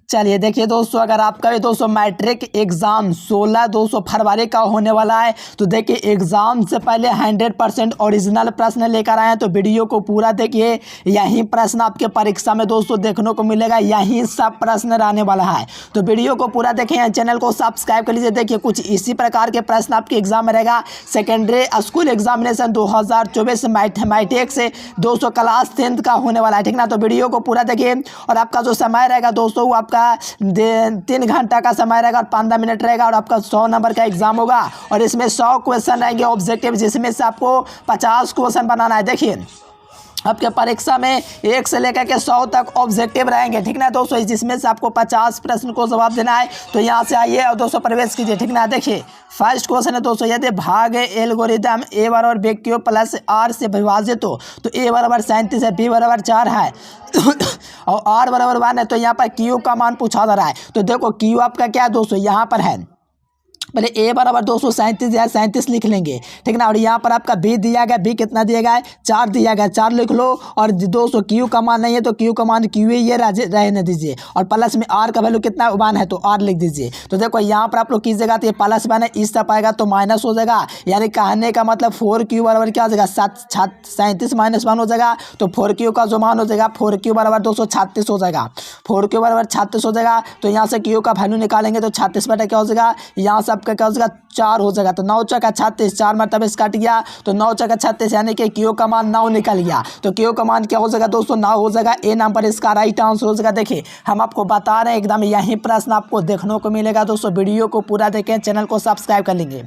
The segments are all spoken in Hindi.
चलिए देखिए दोस्तों, अगर आपका भी दोस्तों मैट्रिक एग्ज़ाम 16 दोस्तों फरवरी का होने वाला है, तो देखिए एग्ज़ाम से पहले 100% ओरिजिनल प्रश्न लेकर आए हैं। तो वीडियो को पूरा देखिए, यही प्रश्न आपके परीक्षा में दोस्तों देखने को मिलेगा, यही सब प्रश्न रहने वाला है। तो वीडियो को पूरा देखें, चैनल को सब्सक्राइब कर लीजिए। देखिए कुछ इसी प्रकार के प्रश्न आपके एग्जाम में रहेगा। सेकेंडरी स्कूल एग्जामिनेशन 2024 मैथमेटिक्स से दोस्तों क्लास 10th का होने वाला है, ठीक ना। तो वीडियो को पूरा देखिए, और आपका जो समय रहेगा दोस्तों वो आपका 3 घंटा का समय रहेगा और 15 मिनट रहेगा, और आपका 100 नंबर का एग्जाम होगा। और इसमें 100 क्वेश्चन रहेंगे ऑब्जेक्टिव, जिसमें से आपको 50 क्वेश्चन बनाना है। देखिए आपके परीक्षा में 1 से लेकर के 100 तक ऑब्जेक्टिव रहेंगे, ठीक ना दोस्तों, जिसमें से आपको 50 प्रश्न को जवाब देना है। तो यहाँ से आइए और दोस्तों प्रवेश कीजिए, ठीक ना। देखिए फर्स्ट क्वेश्चन है दोस्तों, यदि भाग एल्गोरिदम ए बराबर बी क्यू प्लस आर से विभाजित हो तो ए बराबर 37 है, बी बराबर 4 है और आर बराबर 1 है। तो यहाँ पर क्यू का मान पूछा जा रहा है। तो देखो क्यू आपका क्या है दोस्तों, यहाँ पर है पहले ए बराबर 237 या 37 लिख लेंगे, ठीक ना। और यहाँ पर आपका बी दिया गया, बी कितना दिया गया है, 4 दिया गया, 4 लिख लो। और दोस्तों क्यू का मान नहीं है तो क्यू का मान क्यू ही ये रहने दीजिए, और प्लस में आर का वैल्यू कितना 1 है तो आर लिख दीजिए। तो देखो यहाँ पर आप लोग कीजिएगा तो ये प्लस 1 है, इस तरफ आएगा तो माइनस हो जाएगा। यानी कहने का मतलब 4Q बराबर क्या हो जाएगा, 37 माइनस 1 हो जाएगा। तो 4Q का जो मान हो जाएगा 4Q बराबर 236 हो जाएगा, 4Q बराबर 36 हो जाएगा। तो यहाँ से Q का वैल्यू निकालेंगे तो 36 बटा क्या हो जाएगा, यहाँ से आपका क्या हो जाएगा 4 हो जाएगा। तो 9 चौका 36, 4 मतलब कट गया, तो 9 चौका 36 यानी कि क्यू का मान 9 निकल गया। तो क्यू का मान क्या हो जाएगा दोस्तों, 9 हो जाएगा। ए नंबर इसका राइट आंसर हो जाएगा। देखिए हम आपको बता रहे हैं, एकदम यही प्रश्न आपको देखने को मिलेगा दोस्तों। वीडियो को पूरा देखें, चैनल को सब्सक्राइब कर लेंगे।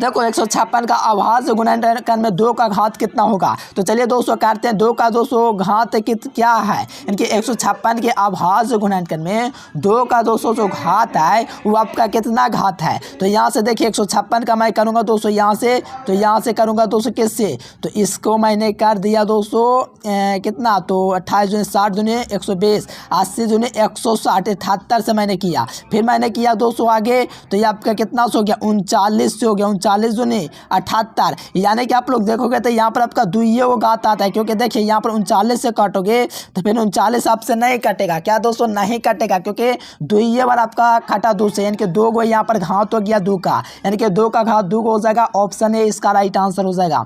देखो 156 का अभाज्य गुणनखंड में 2 का घात कितना होगा। तो चलिए दोस्तों करते हैं 2 का दोस्तों घात क्या है, इनके 156 के अभाज्य गुणनखंड में 2 का दोस्तों जो घात है वो आपका कितना घात है। तो यहाँ से देखिए 156 का मैं करूँगा दोस्तों यहाँ से, तो यहाँ से करूँगा दोस्तों किससे, तो इसको मैंने कर दिया दोस्तों कितना, तो 28 दूनी 60 दूनी 120, 80 दूनी 160, 78 से मैंने किया। फिर मैंने किया दोस्तों आगे, तो ये आपका कितना से हो गया, 39 से हो गया, 39 दूनी 78। यानी कि आप लोग देखोगे तो यहाँ पर आपका दुइये वो घात आता है, क्योंकि देखिए यहाँ पर 39 से काटोगे तो फिर 39 आपसे नहीं कटेगा, क्या दोस्तों नहीं कटेगा, क्योंकि दुइये बार आपका कटा 2 से, यानी कि 2 गो यहाँ पर घात हो गया 2 का, यानी कि 2 का घात 2 हो जाएगा। ऑप्शन ए इसका राइट आंसर हो जाएगा।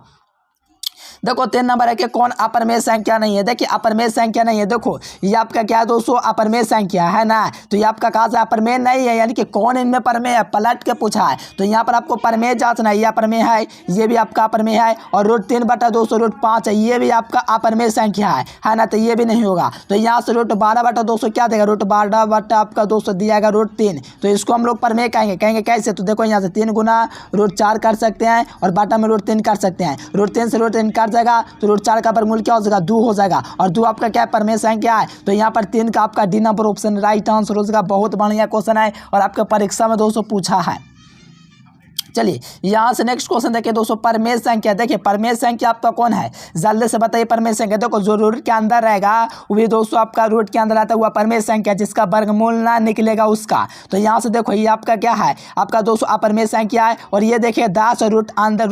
देखो 3 नंबर है कि कौन अपरमेय संख्या नहीं है। देखिए अपरमेय संख्या नहीं है, देखो ये आपका क्या है दोस्तों, अपरमेय संख्या है ना। तो ये आपका कहा जाए अपरमेय नहीं है, यानी कि कौन इनमें परमेय है, पलट के पूछा है। तो यहाँ पर आपको परमेय जांचना है, ये अपरमेय है, ये भी आपका अपरमेय है, और √3 बटा 200 √5 है, ये भी आपका अपरमेय संख्या है ना। तो ये भी नहीं होगा। तो यहाँ से √12 बटा 200 क्या देगा, √12 बटा आपका 200 दिया गया √3। तो इसको हम लोग परमेय कहेंगे कैसे, तो देखो यहाँ से 3 गुना √4 कर सकते हैं, और बाटा में √3 कर सकते हैं। √3 से √3 कर जाएगा तो √4 का वर्गमूल क्या हो जाएगा, 2 हो जाएगा, और 2 आपका क्या है, परमेय संख्या है। तो यहाँ पर 3 का आपका D number option right answer हो जाएगा। बहुत बढ़िया क्वेश्चन है और आपके परीक्षा में दोस्तों पूछा है। चलिए यहाँ से नेक्स्ट क्वेश्चन देखिए दोस्तों, परमेय संख्या। देखिए परमेय संख्या आपका कौन है, जल्दी से बताइए। परमेय संख्या देखो जो रूट के अंदर रहेगा वो भी दोस्तों आपका रूट के अंदर आता हुआ परमेय संख्या, जिसका वर्गमूल ना निकलेगा उसका। तो यहाँ से देखो ये आपका क्या है, आपका दोस्तों अपरमेय संख्या है। और ये देखिए 10 अंडर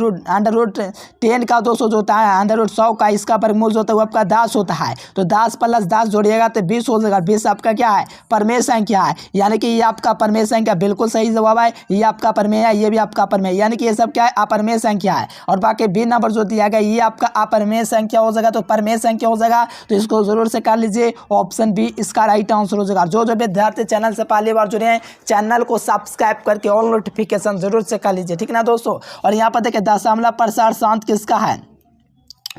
रूट 10 का दोस्तों जो होता है, अंडर रूट 100 का इसका वर्गमूल जो होता है वो आपका 10 होता है। तो 10 + 10 जोड़िएगा तो 20 हो जाएगा। 20 आपका क्या है, परमेय संख्या है, यानी कि ये आपका परमेय संख्या बिल्कुल सही जवाब है। ये आपका परमेय है, ये भी आपका परमेय, यानी कि ये सब क्या है, अपरमेय संख्या है। और बाकी बी नंबर जो दिया गया ये आपका अपरमेय संख्या हो जाएगा, तो परमेय संख्या हो जाएगा। तो इसको जरूर से कर लीजिए, ऑप्शन बी इसका राइट आंसर हो जाएगा। जो विद्यार्थी चैनल से पहली बार जुड़े हैं, चैनल को सब्सक्राइब करके ऑल नोटिफिकेशन जरूर से कर लीजिए, ठीक ना दोस्तों। और यहाँ पर देखिए दशमलव प्रसार शांत किसका है।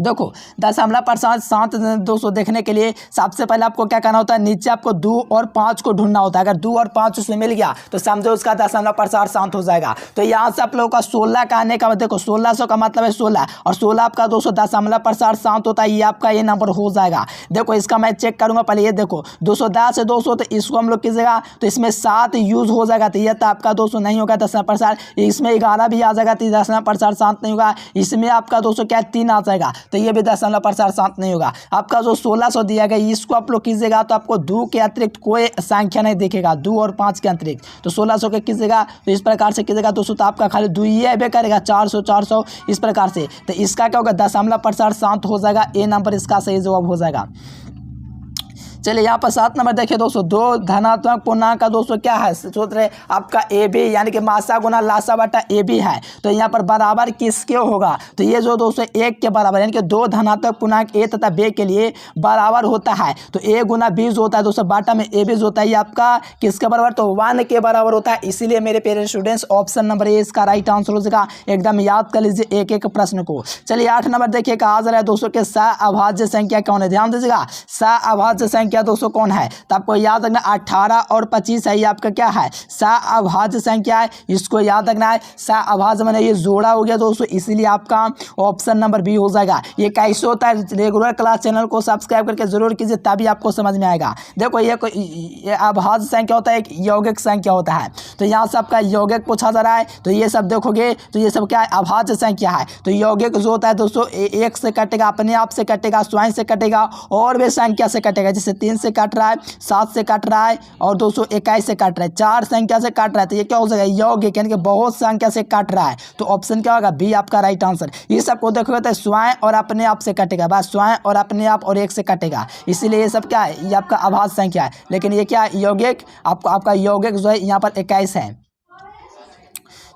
देखो दशमलव प्रसार शांत दोस्तों देखने के लिए सबसे पहले आपको क्या करना होता है, नीचे आपको 2 और 5 को ढूंढना होता है। अगर 2 और 5 उसमें मिल गया तो समझो उसका दशमलव प्रसार शांत हो जाएगा। तो यहाँ से आप लोगों का 16 का आने का, देखो 1600 का मतलब है 16, और 16 आपका दोस्तों दशमलव प्रसार शांत होता है, ये आपका ये नंबर हो जाएगा। देखो इसका मैं चेक करूंगा पहले, ये देखो 210 है 200, तो इसको हम लोग कीजिएगा तो इसमें 7 यूज हो जाएगा, तो ये तो आपका दोस्तों नहीं होगा दशमलव प्रसार। इसमें 11 भी आ जाएगा तो दशमलव प्रसार शांत नहीं होगा। इसमें आपका दोस्तों क्या 3 आ जाएगा, तो ये भी दशमलव प्रसार शांत नहीं होगा। आपका जो 1600 दिया गया इसको आप लोग कीजिएगा तो आपको 2 के अतिरिक्त कोई संख्या नहीं दिखेगा, 2 और 5 के अतिरिक्त। तो 1600 के कीजिएगा तो इस प्रकार से कीजिएगा दोस्तों, तो आपका खाली 2 ही अबे करेगा, 400 इस प्रकार से। तो इसका क्या होगा, दशमलव प्रसार शांत हो जाएगा। ए नंबर इसका सही जवाब हो जाएगा। चलिए यहाँ पर 7 नंबर देखिए दोस्तों, दो धनात्मक पूर्णांक का दोस्तों क्या है सूत्र है आपका ए बी, यानी कि मासा गुना लासा बटा ए बी है। तो यहाँ पर बराबर किसके होगा, तो ये जो दोस्तों 1 के बराबर, यानी कि दो धनात्मक पूर्णांक ए तथा बी के लिए बराबर होता है। तो ए गुना बी जो होता है दोस्तों बाटा में ए बी जो होता है, ये आपका किसके बराबर, तो 1 के बराबर होता है। इसीलिए मेरे प्यारे स्टूडेंट्स ऑप्शन नंबर ए इसका राइट आंसर हो जाएगा। एकदम याद कर लीजिए एक एक प्रश्न को। चलिए 8 नंबर देखिए, कहा जा रहा है दोस्तों के सअभाज्य संख्या कौन है। ध्यान दीजिएगा, सअभाज्य संख्या दोस्तों कौन है, तो आपको याद रखना 18 और 25 है, ये आपका क्या है सअभाज्य संख्या है, इसको याद रखना है। सअभाज्य माने ये जोड़ा हो गया दोस्तों, इसीलिए आपका ऑप्शन नंबर बी हो जाएगा। ये कैसे होता है, रेगुलर क्लास चैनल को सब्सक्राइब करके जरूर कीजिए, तभी आपको समझ में आएगा। देखो ये अभाज्य संख्या होता है, एक यौगिक संख्या होता है। तो यहाँ से आपका यौगिक पूछा जा रहा है, तो ये सब देखोगे तो ये सब क्या है, अभाज्य संख्या है। तो यौगिक जो होता है दोस्तों 1 से कटेगा, अपने आप से कटेगा, स्वयं से कटेगा, और भी संख्या से कटेगा। जैसे 3 से कट रहा है, 7 से कट रहा है, और 221 से कट रहा है, 4 संख्या से कट रहा है। तो ये क्या हो जाएगा, यौगिक, यानी कि बहुत संख्या से कट रहा है। तो ऑप्शन क्या होगा, बी आपका राइट आंसर। ये सबको देखोगे तो स्वयं और अपने आप से कटेगा, बस स्वयं और अपने आप और 1 से कटेगा, इसीलिए ये सब क्या है, ये आपका अभाज्य संख्या है। लेकिन ये क्या है, यौगिक, आपका यौगिक जो है यहाँ पर 21 है।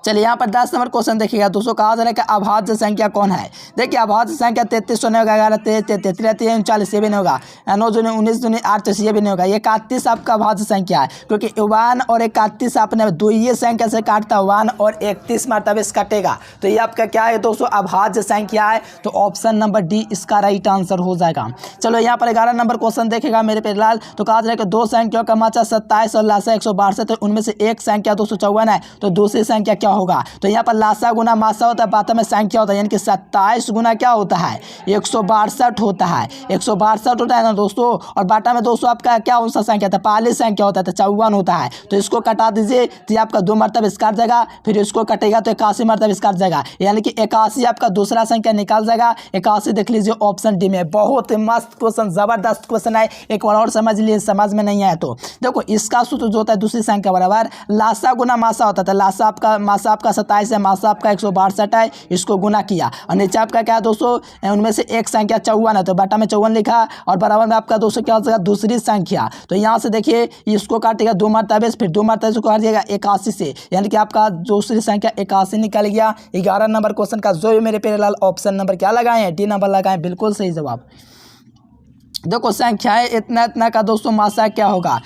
चलिए यहाँ पर 10 नंबर क्वेश्चन देखिएगा दोस्तों, कहा जा रहा है कि अभाज्य संख्या कौन है। देखिए अभाज्य संख्या 33 नहीं होगा, 11 33 39 ये भी नहीं होगा, 9 दूनी 19 दूनी 8 ये भी नहीं होगा। 31 आपका अभाज्य संख्या है, क्योंकि 1 और 31 आपने दो ये संख्या से काटता, 1 और 31 मरतबे से कटेगा। तो ये आपका क्या है दोस्तों, अभाज्य संख्या है। तो ऑप्शन नंबर डी इसका राइट आंसर हो जाएगा। चलो यहाँ पर 11 नंबर क्वेश्चन देखेगा मेरे प्यारे, तो कहा जा रहा है कि दो संख्याओं का माचा 27 और लासा 162 है, उनमें से एक संख्या 254 है, तो दूसरी संख्या क्या होगा। तो यहाँ पर लासा गुना मासा होता है, बाता में संख्या होता है, यानी कि 27 गुना क्या होता है, 162 होता है, 162 होता है ना दोस्तों। और बाटा में दोस्तों आपका क्या कौन सा संख्या था, पहली संख्या होता है, तो 54 होता है। तो इसको कटा दीजिए, तो ये आपका 2 मरतबा इस काट जाएगा, फिर इसको कटेगा तो 81 मरतबा इस काट जाएगा, यानी कि 81 आपका दूसरा संख्या निकाल जाएगा। 81 देख लीजिए ऑप्शन डी में। बहुत मस्त क्वेश्चन, जबरदस्त क्वेश्चन है, एक बार और समझ लीजिए, समझ में नहीं आया तो देखो इसका सूत्र जो होता है दूसरी संख्या बराबर लासा गुना मासा होता था। लासा आपका मासा आपका 27 है, मासा आपका 162 है, इसको गुना किया, और नीचे आपका क्या है दोस्तों, उनमें से एक संख्या 54 है, तो बाटा में 54 लिखा, और बराबर में आपका दोस्तों क्या हो जाएगा, दूसरी संख्या। तो यहाँ से देखिए इसको काटेगा 2 मरतबे, फिर 2 मरतबे से काट दिएगा 81 से, यानी कि आपका दूसरी संख्या 81 निकल गया। 11 नंबर क्वेश्चन का जो भी मेरे प्यारे लाल ऑप्शन नंबर क्या लगाए हैं, डी नंबर लगाए, बिल्कुल सही जवाब। देखो संख्याएं इतना इतना का दोस्तों मासा क्या होगा,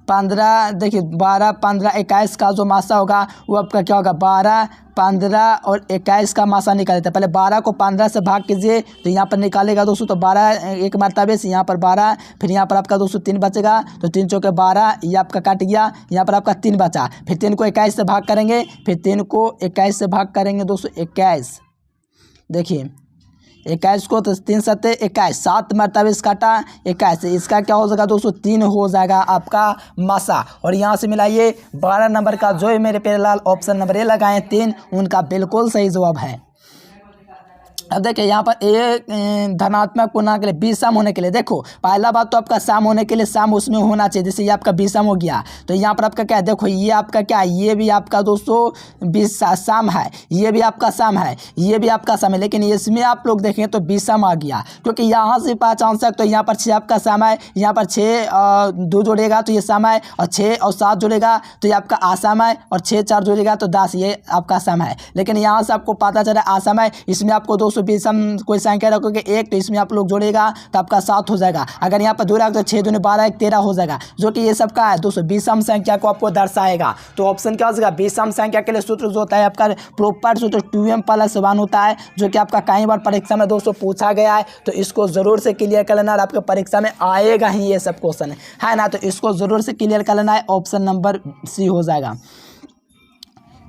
15 देखिए 12 15 21 का जो मासा होगा वो आपका क्या होगा, 12 15 और 21 का मासा निकाल देते हैं। पहले 12 को 15 से भाग कीजिए, तो यहाँ पर निकालेगा दोस्तों, तो 12 एक मरतबे से यहाँ पर 12, फिर यहाँ पर आपका दोस्तों 3 बचेगा, तो 3 चौके 12, ये आपका कट गया, यहाँ पर आपका 3 बचा, फिर 3 को 21 से भाग करेंगे, फिर 3 को 21 से भाग करेंगे दोस्तों 21, देखिए 21 को तो 3 सत्ते 21, 7 मरतबे इस काटा 21, इसका क्या हो जाएगा दोस्तों, 3 हो जाएगा आपका मासा। और यहाँ से मिलाइए 12 नंबर का जो है मेरे प्यारे लाल ऑप्शन नंबर ए लगाए 3, उनका बिल्कुल सही जवाब है। अब देखिए यहाँ पर ए धनात्मक पूर्णांक के लिए बी सम होने के लिए, देखो पहला बात तो आपका सम होने के लिए सम उसमें होना चाहिए, जैसे ये आपका बी सम हो गया, तो यहाँ पर आपका क्या है, देखो ये आपका क्या है, ये भी आपका दोस्तों बी सम है, ये भी आपका सम है, ये भी आपका सम है, लेकिन इसमें आप लोग देखें तो बी सम आ गया, क्योंकि यहाँ से पहचान सकते, तो यहाँ पर 6 आपका सम है, यहाँ पर 6 2 जोड़ेगा तो ये सम है, और 6 और 7 जोड़ेगा तो ये आपका आसम है, और 6 4 जोड़ेगा तो 10, ये आपका सम है। लेकिन यहाँ से आपको पता चला आसम है, इसमें आपको दोस्तों सम कोई संख्या रखोगे 1, तो इसमें आप लोग जोड़ेगा तो आपका 7 हो जाएगा। अगर यहाँ पर 2 रख तो 6 दूनी 12 1 13 हो जाएगा, जो कि ये सब का है दोस्तों विषम संख्या को आपको दर्शाएगा। तो ऑप्शन क्या हो जाएगा, विषम संख्या के लिए सूत्र जो होता है आपका प्रॉपर सूत्र 2m+1 होता है, जो कि आपका कई बार परीक्षा में दोस्तों पूछा गया है, तो इसको जरूर से क्लियर कर लेना, और आपके परीक्षा में आएगा ही ये सब क्वेश्चन है ना, तो इसको जरूर से क्लियर कर लेना है, ऑप्शन नंबर सी हो जाएगा।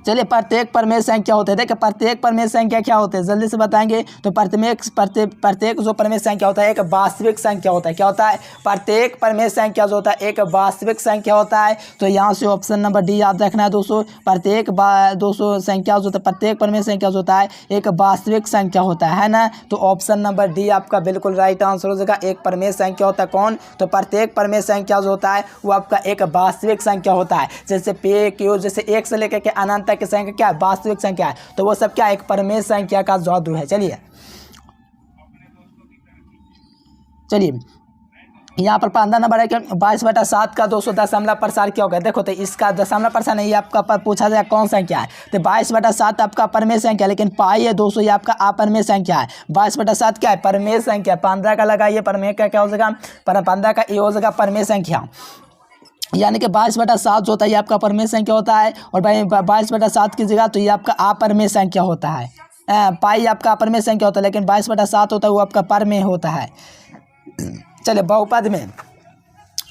चलिए प्रत्येक परमेय संख्या होते हैं, देखिए प्रत्येक परमेय संख्या क्या होते हैं जल्दी से बताएंगे। तो प्रत्येक जो परमेय संख्या होता है एक वास्तविक संख्या होता है। क्या होता है, प्रत्येक परमेय संख्या जो होता है एक वास्तविक संख्या होता है। तो यहाँ से ऑप्शन नंबर डी याद रखना है दोस्तों, प्रत्येक दोस्तों संख्या जो होता है, प्रत्येक परमेय संख्या जो होता है एक वास्तविक संख्या होता है ना। तो ऑप्शन नंबर डी आपका बिल्कुल राइट आंसर हो जाएगा। एक परमेय संख्या होता है कौन, तो प्रत्येक परमेय संख्या जो होता है वो आपका एक वास्तविक संख्या होता है। जैसे पे क्यू, जैसे 1 से लेकर के अनंत की संख्या क्या है, वास्तविक संख्या है, तो वो सब क्या एक परमेय संख्या का जादू है। चलिए यहाँ पर 15 नंबर है कि 22/7 का 210 प्रसार क्या होगा। देखो तो इसका दशमलव प्रसार नहीं, ये आपका पूछा जाएगा कौन संख्या है, तो 22/7 आपका परमेय संख्या, लेकिन पाई है दोस्तों ये आपका अपरमेय संख्या है। 22/7 क्या है, परमेय संख्या। 15 का लगाइए, परमेय का क्या हो जाएगा, 15 का ये हो जाएगा परमेय संख्या, यानी कि 22/7 जो होता है ये आपका परमेय संख्या होता है, और 22/7 की जगह तो ये आपका अपरमेय संख्या होता है। पाई आपका अपरमेय संख्या होता है, लेकिन 22/7 होता है वो आपका परमेय होता है। चलिए बहुपद में,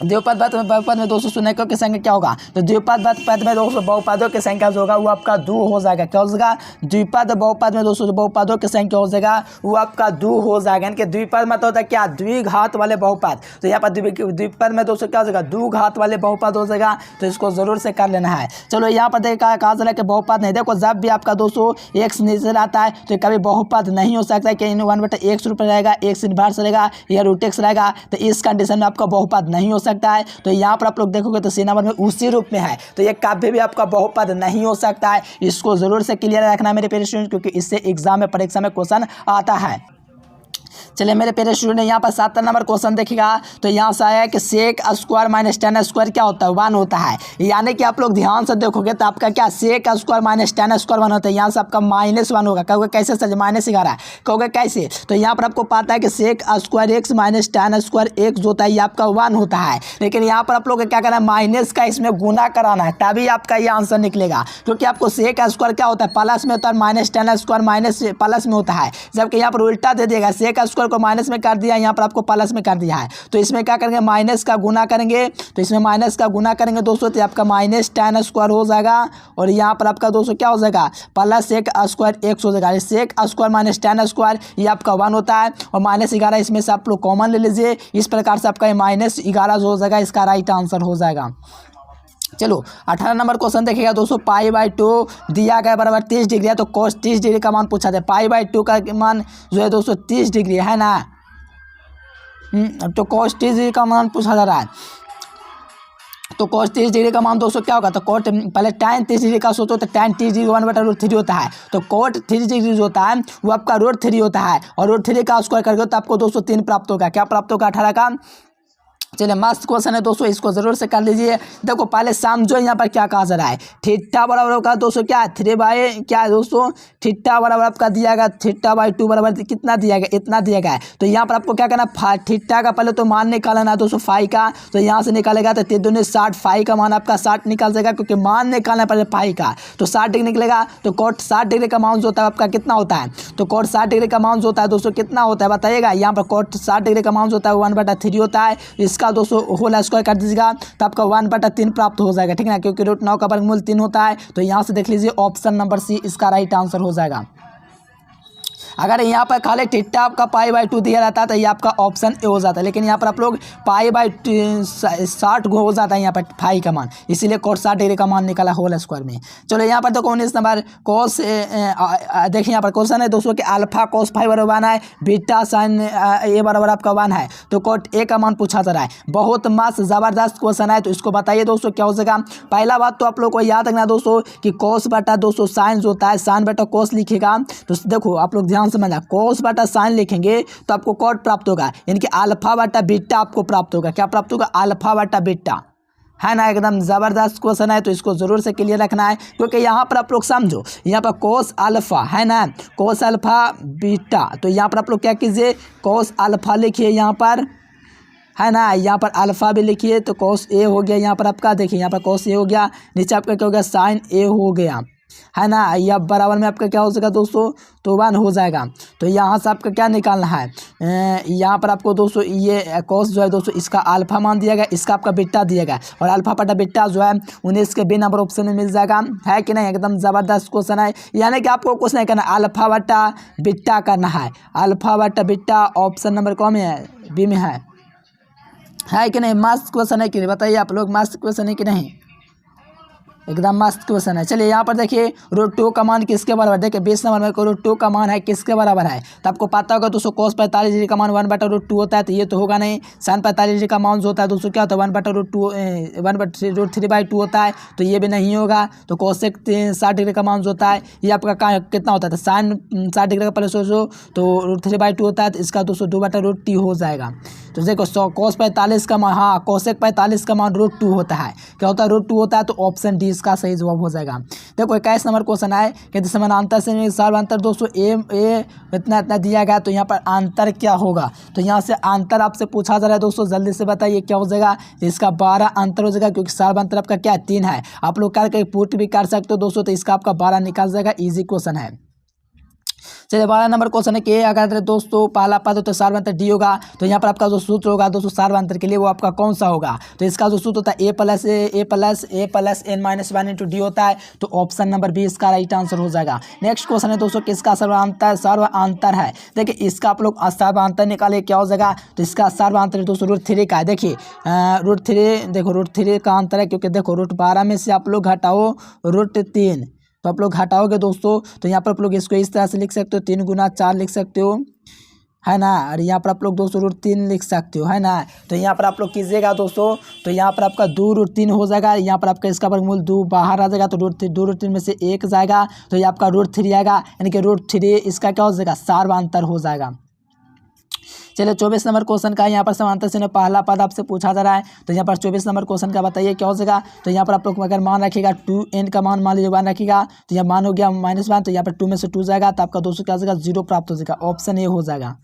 बहुपद में दोस्तों शून्यकों की संख्या क्या होगा, तो द्विपद में दोस्तों बहुपदों की संख्या जो होगा वो आपका 2 हो जाएगा। क्या हो जाएगा, द्विपद बहुपद में दोस्तों बहुपदों की संख्या हो जाएगा वो आपका 2 हो जाएगा। यानी कि द्विपद मतलब होता है क्या, द्विघात वाले बहुपद। तो यहाँ पर द्विपद में दोस्तों क्या हो जाएगा, द्विघात वाले बहुपद हो जाएगा, तो इसको जरूर से कर लेना है। चलो यहाँ पर देखा कहा चला कि बहुपद नहीं, देखो जब भी आपका दोस्तों x नीचे आता है तो कभी बहुपद नहीं हो सकता है कि 1/x रूप रहेगा, x इनवर्स रहेगा या √x रहेगा, तो इस कंडीशन में आपका बहुपद नहीं हो सकता है। तो यहाँ पर आप लोग देखोगे तो सी नंबर में उसी रूप में है, तो ये कभी भी आपका बहुपद नहीं हो सकता है। इसको जरूर से क्लियर रखना है मेरे प्यारे स्टूडेंट, क्योंकि इससे एग्जाम में परीक्षा में क्वेश्चन आता है। चलिए मेरे प्यारे स्टूडेंट यहाँ पर 7 नंबर क्वेश्चन देखिएगा, तो यहाँ से आया कि sec square minus tan square क्या होता है, 1 होता है। यानी कि आप लोग ध्यान से देखोगे तो आपका क्या, sec square minus tan square 1 होता है, यहाँ से आपका -1 होगा। कहोगे कैसे सर, -11, कहोगे कैसे, तो यहाँ पर आपको पता है कि sec square X minus tan square X जो होता है ये आपका 1 होता है, लेकिन यहाँ पर आप लोग क्या करना है, माइनस का इसमें गुना कराना है, तभी आपका ये आंसर निकलेगा। क्योंकि आपको सेक स्क्वायर क्या होता है, प्लस में होता है, minus tan square minus plus में होता है, जबकि यहाँ पर उल्टा दे देगा, सेक स्क्वायर को माइनस में कर दिया, यहाँ पर आपको प्लस में कर दिया है। तो इसमें क्या करेंगे, माइनस का गुना करेंगे, तो इसमें माइनस का गुना करेंगे दोस्तों, तो आपका माइनस टेन स्क्वायर हो जाएगा, और यहाँ पर आपका दोस्तों क्या हो जाएगा, प्लस सेक स्क्वायर एक्स हो जाएगा। Sec square minus tan square ये आपका 1 होता है, और -11 इसमें से आप लोग कॉमन ले लीजिए। इस प्रकार से आपका -11 जो हो जाएगा इसका राइट आंसर हो जाएगा। चलो 18 नंबर क्वेश्चन देखिएगा दोस्तों, π/2 दिया गया बराबर 30 डिग्री है, तो cos 30 डिग्री का मान पूछा जाए। π/2 का मान जो है दोस्तों 30 डिग्री है ना, तो cos 30 डिग्री का मान पूछा जा रहा है। तो cos 30 डिग्री का मान दोस्तों क्या होगा, तो कोट पहले tan 30 डिग्री का सोचो, तो tan 30 डिग्री 1/√3 होता है, तो कोट 30 डिग्री जो होता है वो आपका √3 होता है, और √3 का स्क्वायर करके तो आपको दोस्तों 3 प्राप्त होगा। क्या प्राप्त होगा, 18 का। चलिए मस्त क्वेश्चन है दोस्तों, इसको जरूर से कर लीजिए। देखो पहले समझो यहाँ पर क्या कहा जा रहा है, थीटा बराबर होगा दोस्तों क्या, 3 क्या है दोस्तों, थीटा बराबर आपका दिया गया, θ/2 बराबर कितना दिया गया, इतना दिया गया है। तो यहाँ पर आपको क्या करना, थीटा का पहले तो मान निकालना है दोस्तों, फाई का, तो यहाँ से निकालेगा तो 3 दूनी 60, फाई का मान आपका 60 निकल जाएगा, क्योंकि मान निकालना पहले फाई का, तो 60 डिग्री निकलेगा। तो कोट 60 डिग्री का मान जो होता है आपका कितना होता है, तो कोट 60 डिग्री का मान जो होता है दोस्तों कितना होता है बताइएगा। यहाँ पर कोट 60 डिग्री का मान जो होता है 1/3 होता है, इसका दोस्तों होल स्क्वायर कर दीजिएगा तो आपका 1/3 प्राप्त हो जाएगा, ठीक है ना, क्योंकि √9 का वर्गमूल 3 होता है। तो यहाँ से देख लीजिए ऑप्शन नंबर सी इसका राइट आंसर हो जाएगा। अगर यहाँ पर खाली थीटा आपका π/2 दिया रहता है तो ये आपका ऑप्शन ए हो जाता है, लेकिन यहाँ पर आप लोग π/60 हो जाता है यहाँ पर फाई का मान, इसीलिए कोट 60 डिग्री का मान निकाला होल स्क्वायर में। चलो यहाँ पर देखो 19 नंबर कोस, देखिए यहाँ पर क्वेश्चन है दोस्तों कि अल्फा कोस फाई बराबर 1 है, बीटा साइन ए बराबर आपका 1 है, तो कोट ए का मान पूछा जा रहा है। बहुत मस्त ज़बरदस्त क्वेश्चन है, तो इसको बताइए दोस्तों क्या हो जाएगा। पहला बात तो आप लोग को याद रखना दोस्तों कि कोस बटा दोस्तों साइन जो होता है, साइन बटा कोस लिखेगा, तो देखो आप लोग ध्यान समझना, कोस बटा साइन लिखेंगे तो आपको कॉट प्राप्त होगा, यानी कि अल्फा बटा बीटा आपको प्राप्त होगा। क्या प्राप्त होगा, अल्फा बटा बीटा, है ना, एकदम ज़बरदस्त क्वेश्चन है, तो इसको ज़रूर से क्लियर रखना है, क्योंकि यहाँ पर आप लोग समझो, यहाँ पर कोस अल्फा है ना, कोस अल्फा बीटा, तो यहाँ पर आप लोग क्या कीजिए, कोस अल्फा लिखिए यहाँ पर, है ना, यहाँ पर अल्फा भी लिखिए, तो कोस ए हो गया, यहाँ पर आपका देखिए यहाँ पर कोस ए हो गया, नीचे आपका क्या हो गया, साइन ए हो गया, है ना, या बराबर में आपका क्या हो जाएगा दोस्तों, तो 1 हो जाएगा। तो यहाँ से आपका क्या निकालना है, यहाँ पर आपको दोस्तों ये कोस जो है दोस्तों इसका अल्फा मान दिया गया, इसका आपका बीटा दिया गया, और अल्फा बटा बीटा जो है 19 के बी नंबर ऑप्शन में मिल जाएगा, है कि नहीं, एकदम ज़बरदस्त क्वेश्चन है। यानी कि आपको कुछ नहीं करना, अल्फा बटा बीटा करना है, अल्फा बटा बीटा ऑप्शन नंबर कौन में है, बी में है कि नहीं। मस्त क्वेश्चन है कि नहीं, बताइए आप लोग, मस्त क्वेश्चन है कि नहीं। एकदम मस्त क्वेश्चन है। चलिए यहाँ पर देखिए √2 का मान किसके बराबर, देखिए 20 नंबर में √2 का मान है किसके बराबर है, तो आपको पता होगा दोस्तों cos 45 डिग्री का मान 1/√2 होता है, तो ये तो होगा नहीं। sin 45 डिग्री का मान जो होता है दोस्तों क्या होता है 1/√3/2 होता है, तो ये भी नहीं होगा। तो cosec 60 डिग्री का मान जो होता है ये आपका कितना होता है, तो sin 60 डिग्री का प्लस हो तो √3/2 होता है, तो इसका दोस्तों 2/√t हो जाएगा। तो देखो cos 45 का मान, हाँ cosec 45 का मान √2 होता है, क्या होता है √2 होता है, तो ऑप्शन डी इसका सही जवाब हो जाएगा। देखो 21 नंबर क्वेश्चन है कि समानांतर से समानांतर दोस्तों ए इतना इतना दिया गया, तो यहाँ पर अंतर क्या होगा, तो यहाँ से अंतर आपसे पूछा जा रहा है दोस्तों, जल्दी से बताइए क्या हो जाएगा, इसका 12 अंतर हो जाएगा, क्योंकि समानांतर आपका क्या 3 है, आप लोग करके पुट भी कर सकते हो दोस्तों, तो इसका आपका 12 निकाल जाएगा। इजी क्वेश्चन है। चलिए 12 नंबर क्वेश्चन है कि अगर दोस्तों पहला पद हो तो सार्वंतर डी होगा, तो यहाँ पर आपका जो सूत्र होगा दोस्तों सार्वंतर के लिए वो आपका कौन सा होगा, तो इसका जो सूत्र होता है a plus n minus 1 into D होता है, तो ऑप्शन नंबर बी इसका राइट आंसर हो जाएगा। नेक्स्ट क्वेश्चन है दोस्तों किसका सर्वांतर है, देखिए इसका आप लोग सर्वांतर निकाले क्या हो जाएगा, तो इसका सर्वांतर दोस्तों √3 का है। देखिए √3 देखो √3 का अंतर है, क्योंकि देखो √12 में से आप लोग घटाओ √3, तो आप लोग हटाओगे दोस्तों, तो यहाँ पर आप लोग इसको इस तरह से लिख सकते हो 3 गुना 4 लिख सकते हो, है ना, और यहाँ पर आप लोग दोस्तों √3 लिख सकते हो, है ना। तो यहाँ पर आप लोग कीजिएगा दोस्तों, तो यहाँ पर आपका 2√3 हो जाएगा, यहाँ पर आपका इसका वर्गमूल 2 बाहर आ जाएगा, तो √3 में से 1 जाएगा, तो ये आपका √3 आएगा, यानी कि √3 इसका क्या हो जाएगा सर्वांतर हो जाएगा। चलिए 24 नंबर क्वेश्चन का यहाँ पर समांतर से पहला पद आपसे पूछा जा रहा है, तो यहाँ पर 24 नंबर क्वेश्चन का बताइए क्या हो जाएगा, तो यहाँ पर आप लोग अगर मान रखिएगा 2n का मान लीजिए 1 रखिएगा, तो यहाँ मान हो गया -1, तो यहाँ पर 2 में से 2 जाएगा, तो आपका दोस्तों क्या हो जाएगा 0 प्राप्त हो जाएगा। ऑप्शन ए हो जाएगा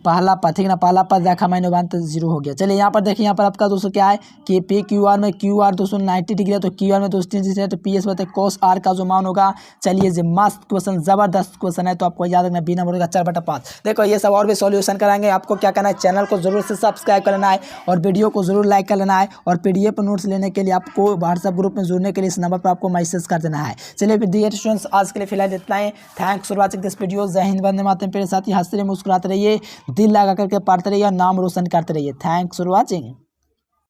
पहला पद, ठीक ना, पहला पद देखा मैंने 1 तो 0 हो गया। चलिए यहाँ पर देखिए यहाँ पर आपका दोस्तों क्या है कि PQR में QR दोस्तों 90 डिग्री है, तो QR में दोस्तों 3 है, तो PS बताए cos R का जो मान होगा। चलिए ये मस्त क्वेश्चन जबरदस्त क्वेश्चन है, तो आपको याद रखना बी नंबर होगा 4/5। देखो ये सब और भी सॉल्यूशन कराएंगे, आपको क्या करना है चैनल को जरूर से सब्सक्राइब कर लेना है और वीडियो को जरूर लाइक कर लेना है, और PDF नोट्स लेने के लिए आपको व्हाट्सएप ग्रुप में जुड़ने के लिए इस नंबर पर आपको मैसेज कर देना है। चलिए डियर स्टूडेंट्स आज के लिए फिलहाल इतना ही। Thanks for watching this video. जय हिंद, वंदे मातरम। मेरे साथ ही हंसते रहिए, मुस्कुराते रहिए, दिल लगा करके पढ़ते रहिए और नाम रोशन करते रहिए। Thanks for watching.